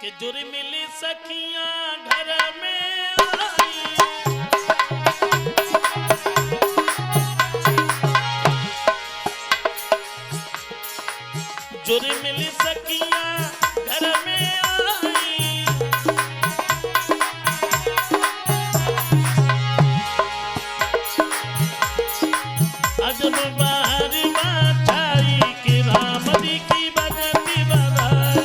कि जुर मिली सखियां घर में आई। जुर मिली सखियां घर में आई। अजब बाहर बाछाई कि राम जी की बजती बधाई।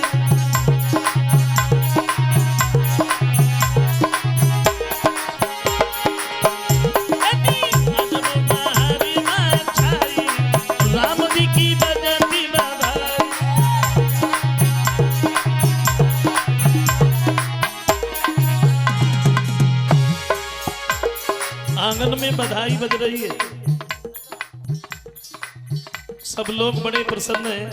आंगन में बधाई बज रही है, सब लोग बड़े प्रसन्न हैं।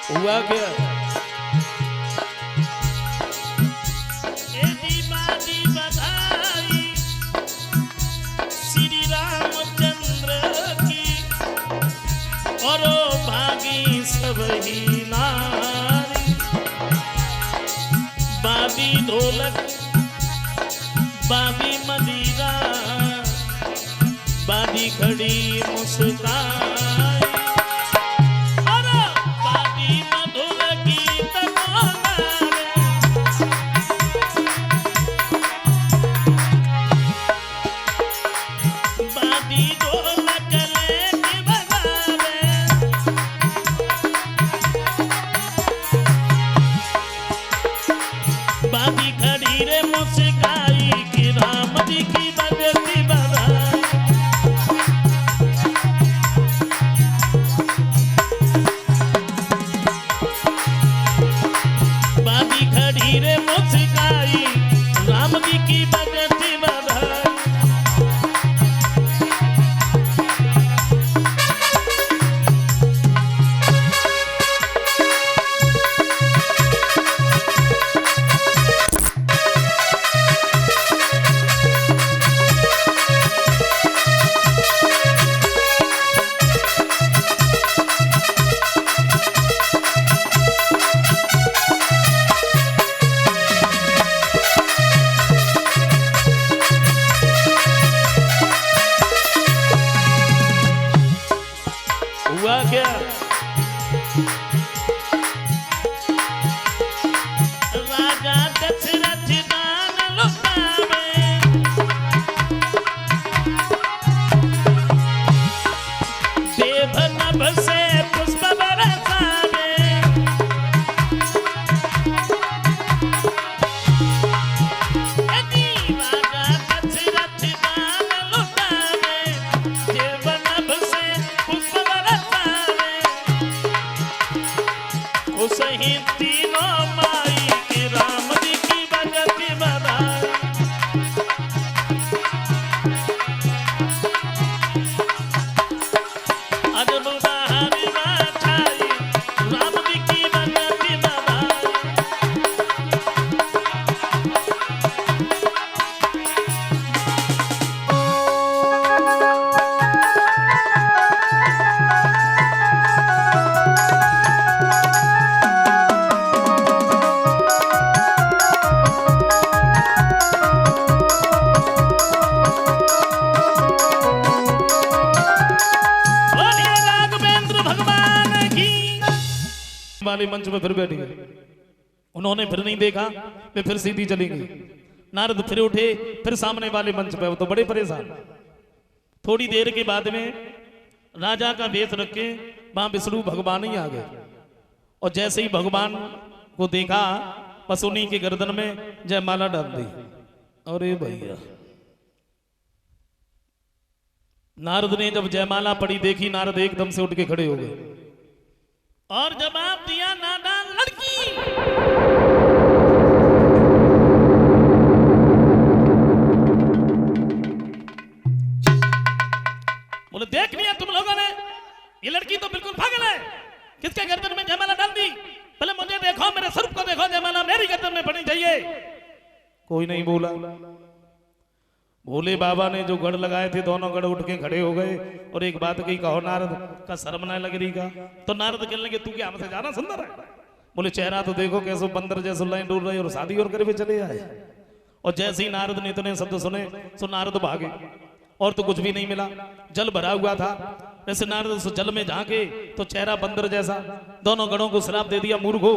हुआ क्या? बाजी बधाई श्री रामचंद्र की, और भागी सबही नारी। बाबी ढोलक बाबी मदीरा, बाबी खड़ी मुस्कान। बाबी खड़ी रे मुस्काई कि राम जी की बजती बधाई। बाबी खड़ी रे मुस्काई राम जी की बजती बधाई। हुआ क्या? राजा दशरथ दान लुटावे, देव नभ से पुष्प बरसावे। राजा दशरथ दान लुटावे, देव नभ से पुष्प सही तीनों माई कि राम जी की बजती बधाई। अजब बाहर बाछाई राम जी की बजती बधाई। वाले मंच में फिर बैठ गए। उन्होंने फिर नहीं देखा, वे फिर सीधी चली गई। नारद फिर उठे, फिर सामने वाले मंच पे, वो तो बड़े परेशान। थोड़ी देर के बाद में राजा का वेश रख के वहां विष्णु भगवान ही आ गए, और जैसे ही भगवान को देखा बस उन्हीं के गर्दन में जयमाला डाल दी। अरे भैया, नारद ने जब जयमाला पड़ी देखी, नारद एकदम से उठ के खड़े हो गए और जवाब दिया, नादान लड़की। बोलिए। कोई नहीं बोला। भोले बाबा ने जो गढ़ लगाए थे दोनों गढ़ उठ के खड़े हो गए और एक बात कही, कहो नारद का शर्म ना लग रही का? तो नारद कहने लगे, तू क्या हमसे ज्यादा सुंदर है? बोले चेहरा तो देखो कैसो बंदर जैसो लाइन डूल रहे और शादी और करे चले आए। और जैसे ही नारद ने इतने शब्द सुने तो नारद भागे और तो कुछ भी नहीं मिला। जल भरा हुआ था, जैसे नारद उस जल में झांके तो चेहरा बंदर जैसा। दोनों गणों को श्राप दे दिया, मूर्खो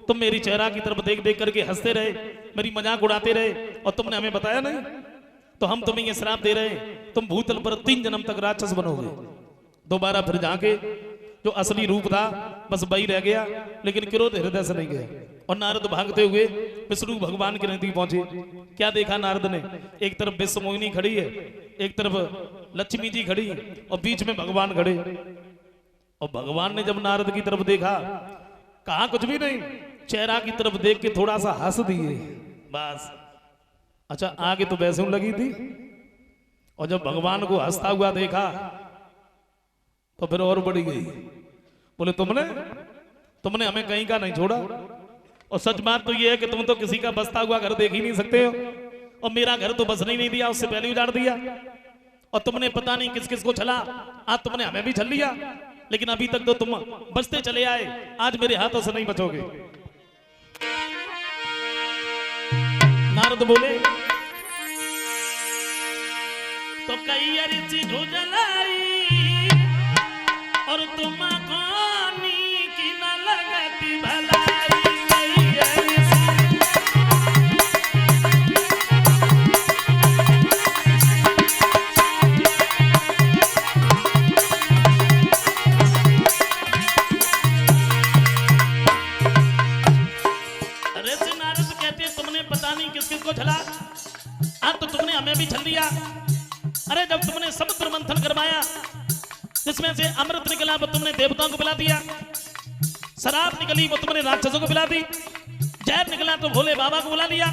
तुम मेरी चेहरा की तरफ देख देख करके हंसते रहे, मेरी मजाक उड़ाते रहे और तुमने हमें बताया नहीं, तो हम तुम्हें ये श्राप दे रहे हैं, तुम भूतल पर 3 जन्म तक राक्षस बनोगे। दोबारा फिर जाके जो असली रूप था बस वही रह गया, लेकिन क्रोध हृदय से नहीं गया। और नारद भागते हुए विष्णु भगवान के नजदीक पहुंचे। क्या देखा नारद ने? एक तरफ विश्व मोहिनी खड़ी है, एक तरफ लक्ष्मी जी खड़ी और बीच में भगवान खड़े। और भगवान ने जब नारद की तरफ देखा, कहा कुछ भी नहीं, चेहरा की तरफ देख के थोड़ा सा हंस दिए बस। अच्छा, आगे तो वैसे लगी थी। और जब भगवान को हंसता हुआ देखा तो फिर और बढ़ी गई। बोले तुमने हमें कहीं का नहीं छोड़ा। और सच बात तो ये है कि तुम तो किसी का बसता हुआ घर देख ही नहीं सकते हो, और मेरा घर तो बसने ही नहीं दिया, उससे पहले उजाड़ दिया। और तुमने पता नहीं किस किस को छला, आज तुमने हमें भी छल लिया, लेकिन अभी तक तो तुम बचते चले आए, आज मेरे हाथों से नहीं बचोगे। नारद बोले, तो कई अरिची जलाई और तुम कोनी की न लगती भलाई। कई अरिची नारद कहते तुमने पता नहीं किस किस को छला, आज तो तुमने हमें भी छल दिया। अरे जब तुमने समुद्र मंथन करवाया, जिसमें से अमृत निकला वो तुमने देवताओं को पिला दिया, शराब निकली वो तुमने राक्षसों को पिला दी, जहर निकला तो भोले बाबा को बुला लिया,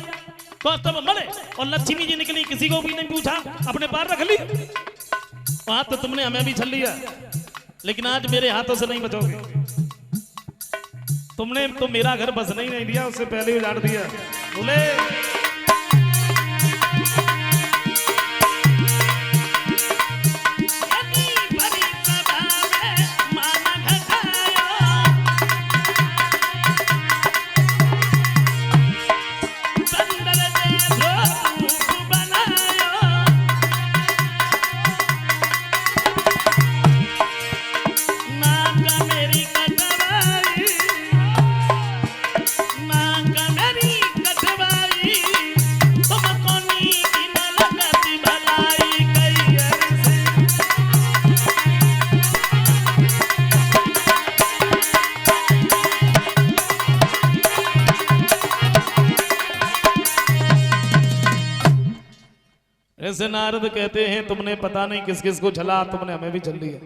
तो तुम मरे। और लक्ष्मी जी निकली, किसी को भी नहीं पूछा, अपने पार रख ली। आज तो तुमने हमें भी छल लिया, लेकिन आज मेरे हाथों से नहीं बचोगे। तुमने तो मेरा घर बसने ही नहीं दिया, उससे पहले उजाड़ दिया। बोले ऐसे नारद कहते हैं, तुमने पता नहीं किस किस को छला, तुमने हमें भी छल लिया।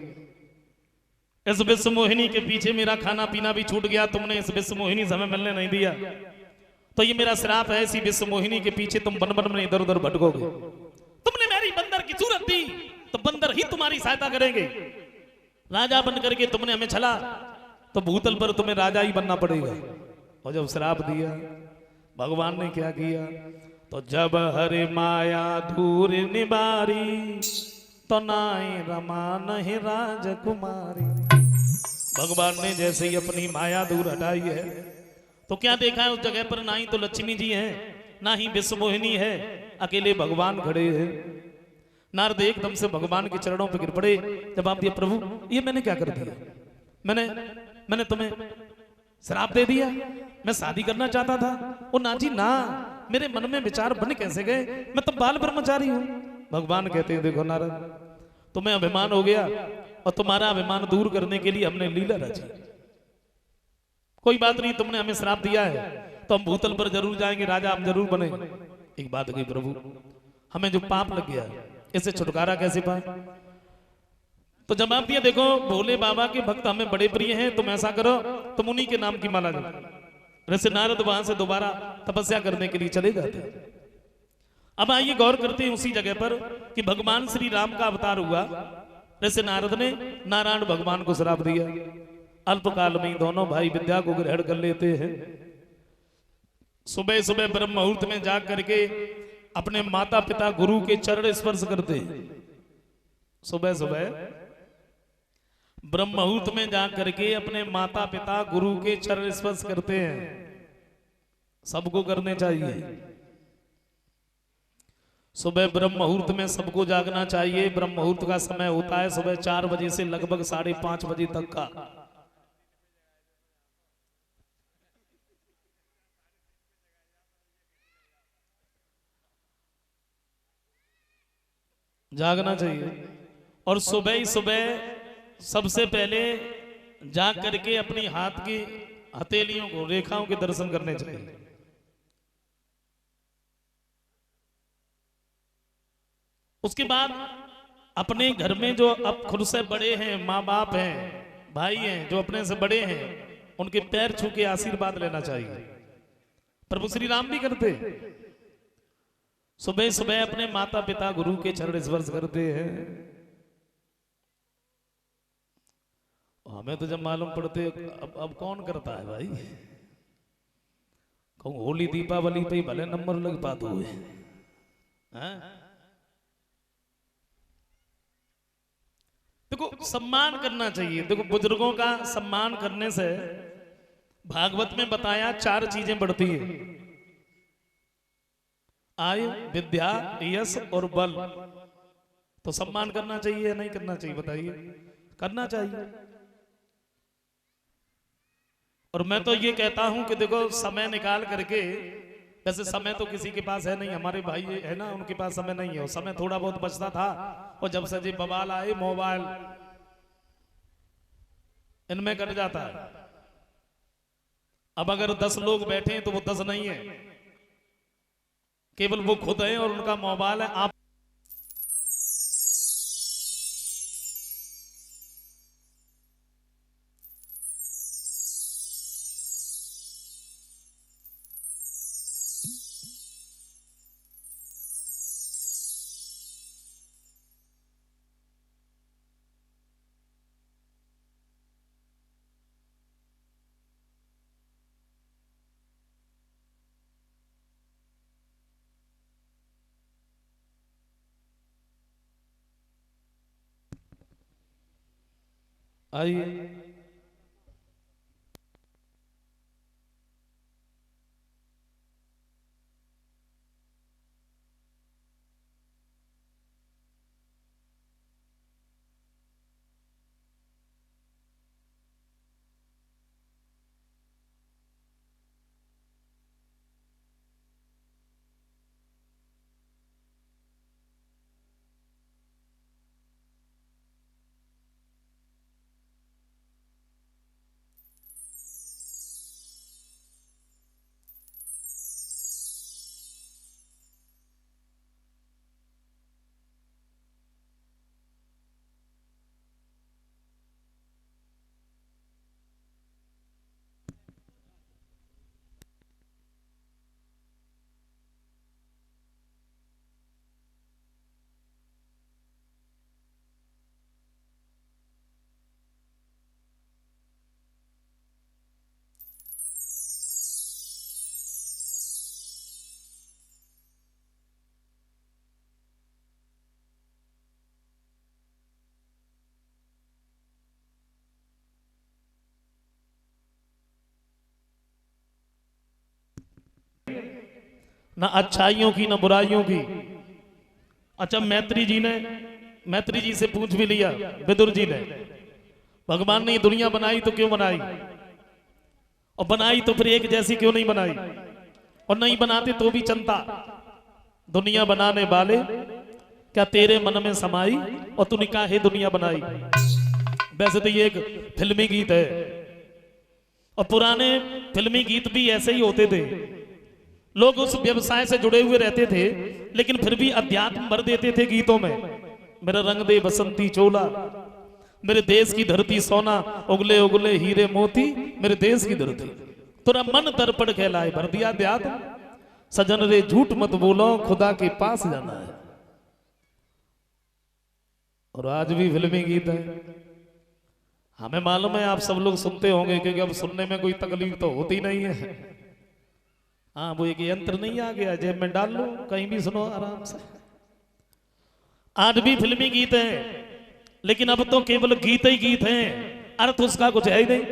इस विश्व मोहिनी के पीछे मेरा खाना पीना भी छूट गया, तुमने इस विश्व मोहिनी से हमें मिलने नहीं दिया। तो ये मेरा श्राप है, इसी विश्व मोहिनी के पीछे तुम बन बन में इधर उधर भटकोगे। तुमने मेरी बंदर की सूरत दी, तो बंदर ही तुम्हारी सहायता करेंगे। राजा बन करके तुमने हमें छला, तो भूतल पर तुम्हें राजा ही बनना पड़ेगा। और जब श्राप दिया, भगवान ने क्या किया? तो जब हरे माया दूर निबारी, तो नाई रमा नहीं राजकुमारी। भगवान ने जैसे ही अपनी माया दूर हटाई है, तो क्या देखा है उस जगह पर? ना ही तो लक्ष्मी जी है, ना ही विश्व मोहिनी है, अकेले भगवान खड़े हैं। नारद एकदम से भगवान के चरणों पर गिर पड़े, जवाब दिया, प्रभु ये मैंने क्या कर दिया? मैंने तुम्हें श्राप दे दिया? मैं शादी करना चाहता था। ओ ना जी ना, मेरे मन में विचार बन कैसे गए? मैं तो बाल ब्रह्मचारी हूं। भगवान कहते हैं, देखो नारद, तुम्हें अभिमान हो गया, और तुम्हारा अभिमान दूर करने के लिए हमने लीला रची। कोई बात नहीं, तुमने हमें श्राप दिया है तो हम भूतल पर जरूर जाएंगे, राजा हम जरूर बने। एक बात कही, प्रभु हमें जो पाप लग गया इससे छुटकारा कैसे पाए? तो जवाब दिया, देखो भोले बाबा के भक्त हमें बड़े प्रिय हैं, तुम ऐसा करो, तुम उन्हीं के नाम की माला लो। वैसे नारद वहां से दोबारा तपस्या करने के लिए चले जाते। अब आइए गौर करते हैं उसी जगह पर कि भगवान श्री राम का अवतार हुआ। वैसे नारद ने नारायण भगवान को श्राप दिया, अल्पकाल में दोनों भाई विद्या को ग्रहण कर लेते हैं। सुबह सुबह ब्रह्म मुहूर्त में जाग करके अपने माता पिता गुरु के चरण स्पर्श करते। सुबह सुबह ब्रह्म मुहूर्त में जाग करके अपने माता पिता गुरु के चरण स्पर्श करते हैं। सबको करने चाहिए। सुबह ब्रह्म मुहूर्त में सबको जागना चाहिए। ब्रह्म मुहूर्त का समय होता है सुबह 4 बजे से लगभग 5:30 बजे तक का। जागना चाहिए और सुबह ही सुबह सबसे पहले जाग करके अपनी हाथ की हथेलियों को, रेखाओं के दर्शन करने चाहिए। उसके बाद अपने घर में जो अब खुद से बड़े हैं, माँ बाप हैं, भाई हैं, जो अपने से बड़े हैं, उनके पैर छू के आशीर्वाद लेना चाहिए। प्रभु श्री राम भी करते। सुबह सुबह अपने माता पिता गुरु के चरण स्पर्श करते हैं। हमें तो जब मालूम पड़ते अब कौन करता है भाई। कहूँ होली दीपावली पे भले नंबर लग पाते हुए। देखो सम्मान करना चाहिए। देखो बुजुर्गों का सम्मान करने से भागवत में बताया 4 चीजें बढ़ती है, आयु, विद्या, यश और बल। तो सम्मान करना चाहिए या नहीं करना चाहिए बताइए? करना चाहिए। और मैं तो ये कहता हूं कि देखो समय निकाल करके, वैसे समय तो किसी के पास है नहीं, हमारे भाई है ना, उनके पास समय नहीं है। और समय थोड़ा बहुत बचता था, और जब से जी बवाल आए मोबाइल, इनमें कट जाता है। अब अगर 10 लोग बैठे हैं तो वो 10 नहीं है, केवल वो खुद है और उनका मोबाइल है। आप आइए ना अच्छाइयों की ना बुराइयों की। अच्छा मैत्री जी से पूछ भी लिया विदुर जी ने, भगवान ने ये दुनिया बनाई तो क्यों बनाई, और बनाई तो फिर एक जैसी क्यों नहीं बनाई, और नहीं बनाते तो भी चलता। दुनिया बनाने वाले क्या तेरे मन में समाई, और तूने काहे दुनिया बनाई। वैसे तो ये एक फिल्मी गीत है, और पुराने फिल्मी गीत भी ऐसे ही होते थे। लोग उस व्यवसाय से जुड़े हुए रहते थे, लेकिन फिर भी अध्यात्म भर देते थे गीतों में। मेरा रंग दे बसंती चोला, मेरे देश की धरती सोना, उगले उगले हीरे मोती, मेरे देश की धरती। तेरा मन दर्पण कहलाए, भर दिया अध्यात्म। सजन रे झूठ मत बोलो, खुदा के पास जाना है। और आज भी फिल्मी गीत है। हमें मालूम है आप सब लोग सुनते होंगे, क्योंकि अब सुनने में कोई तकलीफ तो होती नहीं है। हाँ वो एक यंत्र नहीं आ गया जेब में डाल लो कहीं भी सुनो आराम से। आज भी फिल्मी गीत हैं लेकिन अब तो केवल गीत ही गीत हैं, अर्थ उसका कुछ है ही नहीं।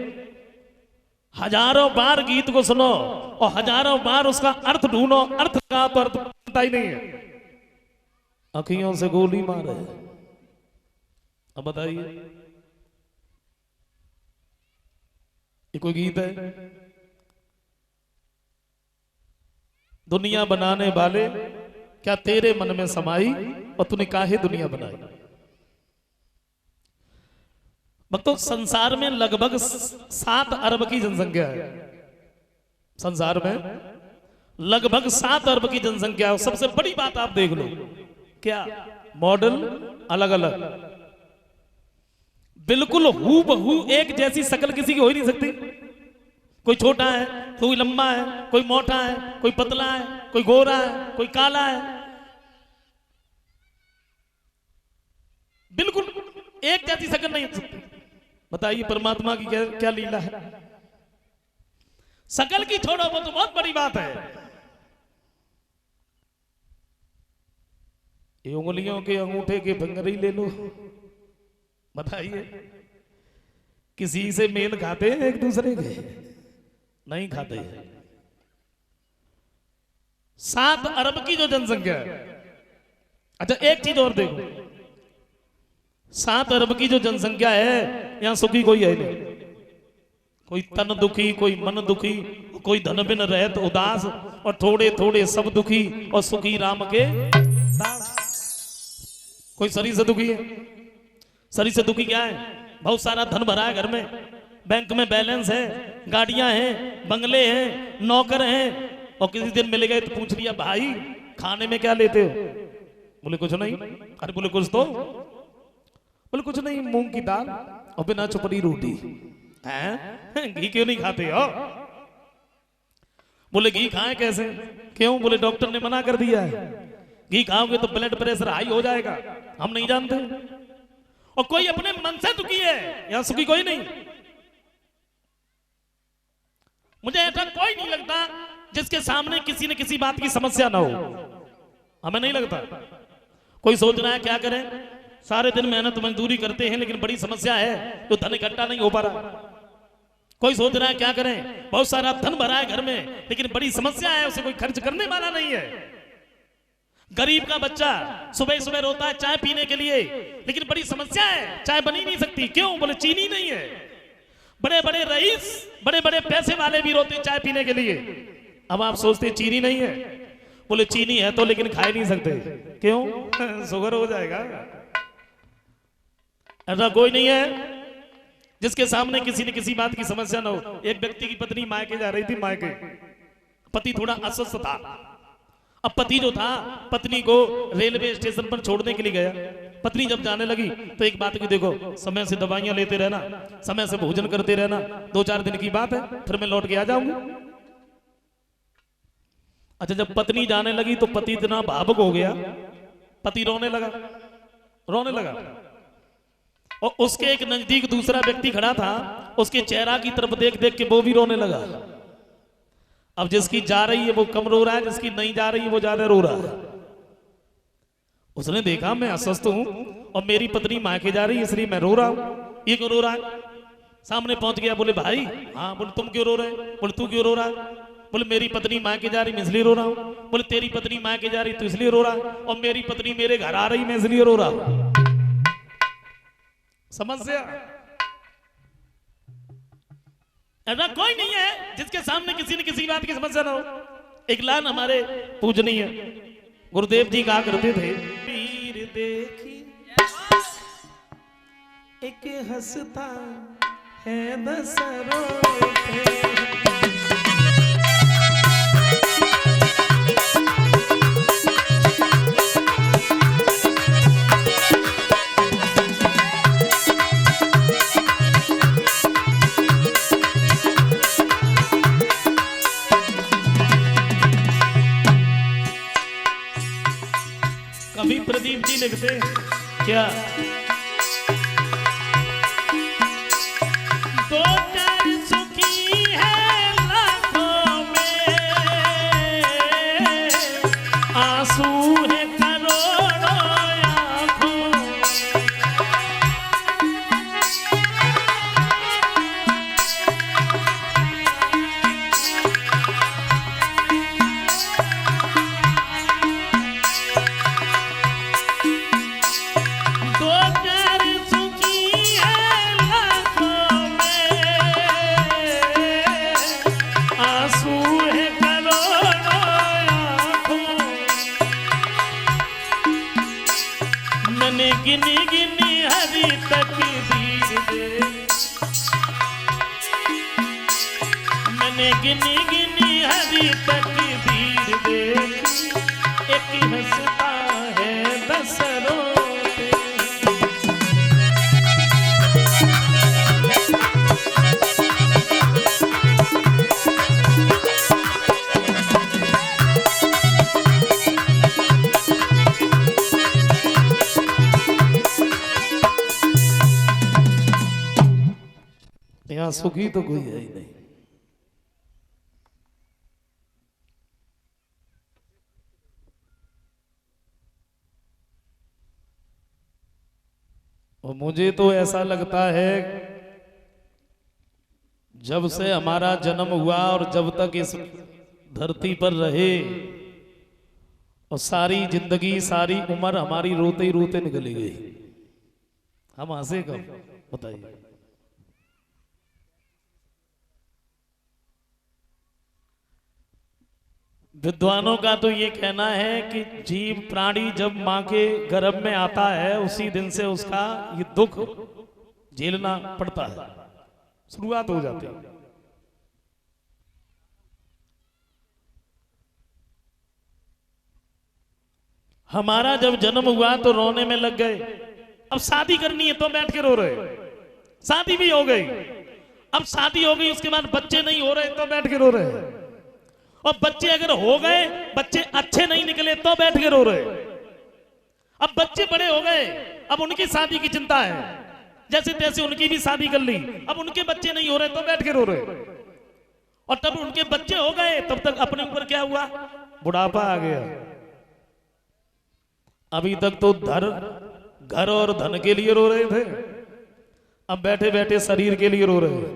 हजारों बार गीत को सुनो और हजारों बार उसका अर्थ ढूंढो, अर्थ का तो अर्थ बनता ही नहीं है। अखियों से गोली मारे, अब बताइए ये कोई गीत है? दुनिया बनाने वाले क्या तेरे मन में समाई और तूने काहे दुनिया बनाई। तो संसार में लगभग 7 अरब की जनसंख्या है। संसार में लगभग 7 अरब की जनसंख्या है। सबसे बड़ी बात आप देख लो, क्या मॉडल अलग अलग, बिल्कुल हूबहू एक जैसी शक्ल किसी की हो ही नहीं सकती। कोई छोटा है, कोई लंबा है, कोई मोटा है, कोई पतला है, कोई गोरा है, कोई काला है, बिल्कुल एक जैसी शक्ल नहीं हो सकती। बताइए परमात्मा की क्या लीला है। शक्ल की छोड़ो, वो तो बहुत बड़ी बात है। ये उंगलियों के अंगूठे के फिंगर ही ले लो, बताइए किसी से मेल खाते हैं एक दूसरे के? नहीं खाते। 7 अरब की जो जनसंख्या है। अच्छा एक चीज और देखो, 7 अरब की जो जनसंख्या है यहां सुखी कोई है नहीं। कोई तन दुखी, कोई मन दुखी, कोई धन बिन रहत उदास, और थोड़े थोड़े सब दुखी और सुखी राम के दास। कोई शरीर से दुखी है? शरीर से दुखी क्या है? बहुत सारा धन भरा है घर में, बैंक में बैलेंस है, गाड़ियां हैं, बंगले हैं, नौकर हैं, और किसी दिन मिल गए तो पूछ लिया भाई खाने में क्या लेते हो? बोले कुछ नहीं। अरे बोले कुछ तो? बोले कुछ नहीं, मूंग की दाल और बिना चुपड़ी रोटी। घी क्यों नहीं खाते हो? बोले घी खाएं कैसे? क्यों? बोले डॉक्टर ने मना कर दिया है, घी खाओगे तो ब्लड प्रेशर हाई हो जाएगा। हम नहीं जानते। और कोई अपने मन से दुखी है, यहां सुखी कोई नहीं। मुझे ऐसा कोई नहीं लगता जिसके सामने किसी न किसी बात की समस्या ना हो। हमें नहीं लगता। कोई सोच रहा है क्या करें, सारे दिन मेहनत मजदूरी करते हैं लेकिन बड़ी समस्या है तो धन इकट्ठा नहीं हो पा रहा। कोई सोच रहा है क्या करें, बहुत सारा धन भरा है घर में लेकिन बड़ी समस्या है, उसे कोई खर्च करने वाला नहीं है। गरीब का बच्चा सुबह सुबह रोता है चाय पीने के लिए, लेकिन बड़ी समस्या है, चाय बनी नहीं सकती। क्यों? बोले चीनी नहीं है। बड़े बड़े रईस, बड़े बड़े पैसे वाले भी रोते चाय पीने के लिए। अब आप सोचते चीनी नहीं है, बोले चीनी है तो लेकिन खा नहीं सकते। क्यों? शुगर हो जाएगा। ऐसा कोई नहीं है जिसके सामने किसी न किसी बात की समस्या ना हो। एक व्यक्ति की पत्नी मायके जा रही थी, मायके पति थोड़ा अस्वस्थ था। अब पति जो था पत्नी को रेलवे स्टेशन पर छोड़ने के लिए गया। पत्नी जब जाने लगी तो एक बात की देखो, समय से दवाइयां लेते रहना, समय से भोजन करते रहना, 2-4 दिन की बात है, फिर मैं लौट के आ जाऊंगी। अच्छा जब पत्नी जाने लगी तो पति इतना भावुक हो गया, पति रोने लगा। और उसके एक नजदीक दूसरा व्यक्ति खड़ा था, उसके चेहरा की तरफ देख देख के वो भी रोने लगा। अब जिसकी जा रही है वो कम रो रहा है, जिसकी नहीं जा रही है वो ज्यादा रो रहा है। उसने देखा मैं अस्वस्थ हूं और मेरी पत्नी मायके जा रही है इसलिए मैं रो रहा हूं, ये क्यों रो रहा है? सामने पहुंच गया, बोले भाई हाँ। बोले तुम क्यों रो रहे? बोले तू क्यों रो रहा है? बोले मेरी पत्नी मायके जा रही मैं इसलिए रो रहा हूं। बोले तेरी पत्नी मायके जा रही तू इसलिए रो रहा है, और मेरी पत्नी मेरे घर आ रही मैं इसलिए रो रहा हूं। समस्या ऐसा कोई नहीं है जिसके सामने किसी न किसी बात की समस्या ना हो। एक लाइन हमारे पूजनीय गुरुदेव जी कहा करते थे, पीर देखी एक हंसता है दसरो कवि प्रदीप जी लिखते क्या, दो चार सुखी है लाखों में, आंसू है करोड़ों आंखों गिनी गिनी हरी तकदीर दे मैंने गिनी गिनी हरी तकदीर दे एक हंसता है दस रोते यहाँ सुखी तो कोई है ही नहीं। और मुझे तो ऐसा लगता है जब से हमारा जन्म हुआ और जब तक इस धरती पर रहे और सारी जिंदगी सारी उम्र हमारी रोते ही रोते निकली गई। हम हंसे कब बताइए? विद्वानों का तो ये कहना है कि जीव प्राणी जब मां के गर्भ में आता है उसी दिन से उसका ये दुख झेलना पड़ता है, शुरुआत हो जाती है। हमारा जब जन्म हुआ तो रोने में लग गए, अब शादी करनी है तो बैठ के रो रहे, शादी भी हो गई, अब शादी हो गई उसके बाद बच्चे नहीं हो रहे तो बैठ के रो रहे, और बच्चे अगर हो गए बच्चे अच्छे नहीं निकले तो बैठ के रो रहे, अब बच्चे बड़े हो गए अब उनकी शादी की चिंता है, जैसे तैसे उनकी भी शादी कर ली, अब उनके बच्चे नहीं हो रहे तो बैठ के रो रहे, और तब उनके बच्चे हो गए तब तक अपने ऊपर क्या हुआ, बुढ़ापा आ गया। अभी तक तो घर और धन के लिए रो रहे थे, अब बैठे बैठे शरीर के लिए रो रहे हैं।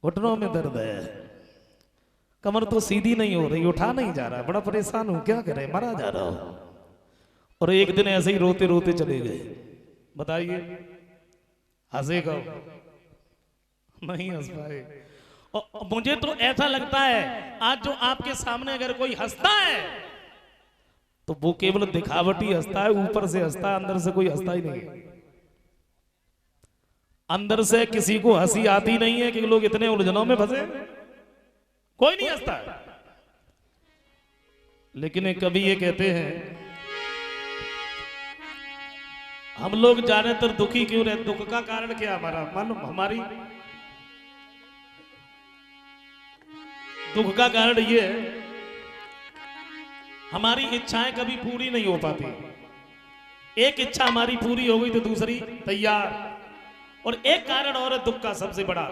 घुटनों में दर्द है, कमर तो सीधी नहीं हो रही, उठा नहीं जा रहा, बड़ा परेशान हूं, क्या करे, मरा जा रहा हूं। और एक दिन ऐसे ही रोते रोते चले गए। बताइए हंसे कब? नहीं हंस पाए। और मुझे तो ऐसा लगता है आज जो आपके सामने अगर कोई हंसता है तो वो केवल दिखावटी हंसता है, ऊपर से हंसता है, अंदर से कोई हंसता ही नहीं। अंदर से किसी को हंसी आती नहीं है कि लोग इतने उलझनों में फंसे, कोई नहीं हंसता। लेकिन एक कवि ये कहते हैं हम लोग ज्यादातर दुखी क्यों रहते, दुख का कारण क्या हमारा मालूम? हमारी दुख का कारण ये है हमारी इच्छाएं कभी पूरी नहीं हो पाती। एक इच्छा हमारी पूरी हो गई तो दूसरी तैयार। और एक कारण और है दुख का सबसे बड़ा,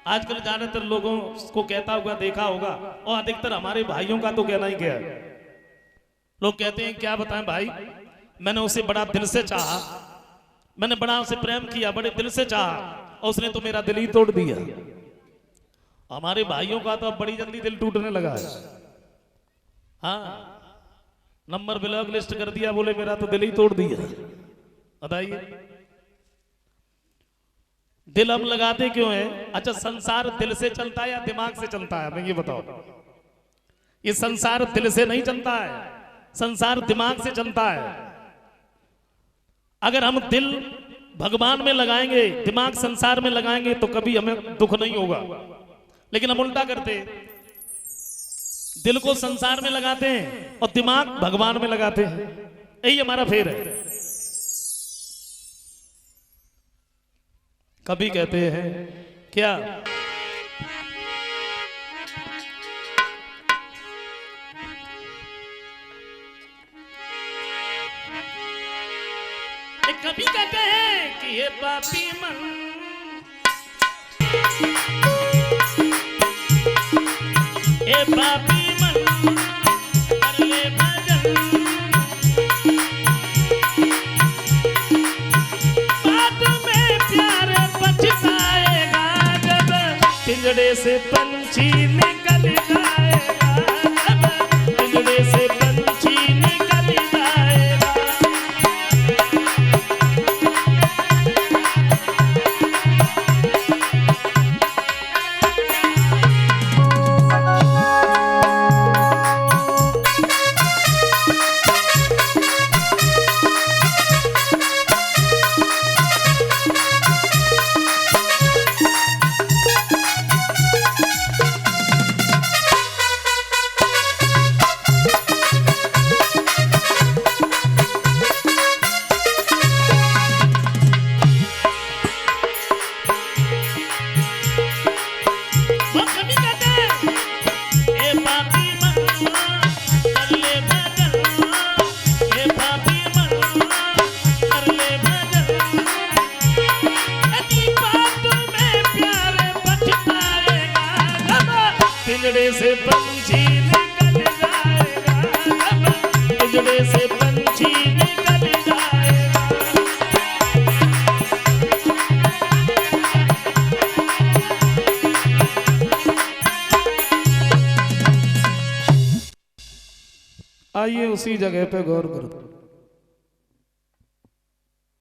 आजकल ज्यादातर लोगों को कहता हुआ देखा होगा, और अधिकतर हमारे भाइयों का तो कहना ही क्या है। लोग कहते हैं क्या बताएं भाई, मैंने उसे बड़ा दिल से चाहा, मैंने बड़ा उसे प्रेम किया, बड़े दिल से चाहा, और उसने तो मेरा दिल ही तोड़ दिया। हमारे भाइयों का तो अब बड़ी जल्दी दिल टूटने लगा है। हाँ, नंबर ब्लॉक लिस्ट कर दिया, बोले मेरा तो दिल ही तोड़ दिया। बताइए दिल हम लगाते क्यों है? अच्छा, संसार दिल से चलता है या दिमाग से चलता है? मैं ये बताओ। ये संसार दिल से नहीं चलता है, संसार दिमाग से चलता है। अगर हम दिल भगवान में लगाएंगे, दिमाग संसार में लगाएंगे तो कभी हमें दुख नहीं होगा। लेकिन हम उल्टा करते, दिल को संसार में लगाते हैं और दिमाग भगवान में लगाते हैं। यही हमारा फेर है। कभी कहते हैं क्या, कभी कहते हैं कि ये पापी मन, ये पापी मन कर ले पिंजड़े से पंछी निकल जाएगा, जब पिंजड़े से पंछी निकल जाएगा। पिंजड़े से पंछी निकल जाएगा, जब पिंजड़े से पंछी निकल जाएगा। आइए उसी जगह पे गौर करो।